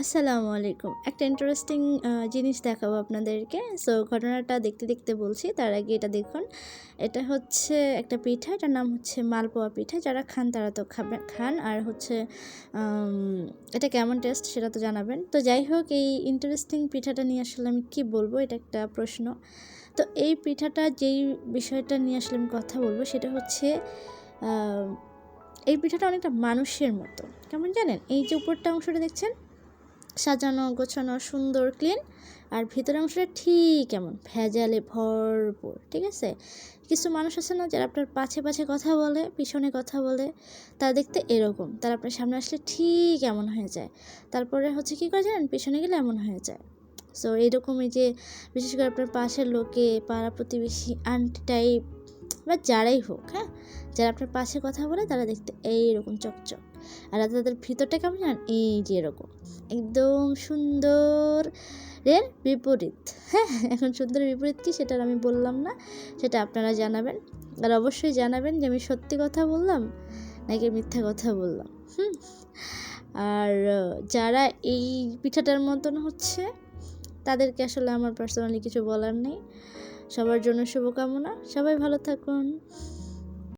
আসসালামু আলাইকুম। একটা ইন্টারেস্টিং জিনিস দেখাবো আপনাদেরকে। সো ঘটনাটা দেখতে, দেখতে বলছি। তার আগে এটা দেখুন। এটা হচ্ছে একটা পিঠা। এটার নাম হচ্ছে মালপোয়া পিঠা। যারা খান তারা তো খান। আর হচ্ছে এটা কেমন টেস্ট সেটা তো জানাবেন। তো যাই হোক, এই ইন্টারেস্টিং পিঠাটা নিয়ে আসলে আমি কী বলবো, এটা একটা প্রশ্ন। তো এই পিঠাটা যেই বিষয়টা নিয়ে আসলে আমি কথা বলবো সেটা হচ্ছে আ এই পিঠাটা অনেকটা মানুষের মতো। কেমন জানেন? এই যে উপরটা অংশটা দেখছেন? সাজানো গোছানো সুন্দর ক্লিন, আর ভিতরের অংশটা ঠিক এমন ভেজালে ভরপুর। ঠিক আছে, কিছু মানুষ আছে না যারা আপনার পাছে পাছে কথা বলে, পিছনে কথা বলে, তারা দেখতে এরকম, তারা আপনার সামনে আসলে ঠিক এমন হয়ে যায়, তারপরে হচ্ছে কী করে জানেন, পিছনে গেলে এমন হয়ে যায়। সো এইরকমই যে বিশেষ করে আপনার পাশের লোকে, পাড়া প্রতিবেশী, আন্টি টাইপ বা যারাই হোক, হ্যাঁ, যারা আপনার পাশে কথা বলে তারা দেখতে এইরকম চকচক, আর তাদের ভিতরটা কেমন জানেন, এই যে এরকম একদম সুন্দর এর বিপরীত। হ্যাঁ, এখন সুন্দরের বিপরীত কী সেটা আমি বললাম না, সেটা আপনারা জানাবেন। আর অবশ্যই জানাবেন যে আমি সত্যি কথা বললাম নাকি মিথ্যা কথা বললাম। আর যারা এই পিঠাটার মতন হচ্ছে তাদেরকে আসলে আমার পার্সোনালি কিছু বলার নেই। সবার জন্য শুভকামনা, সবাই ভালো থাকুন।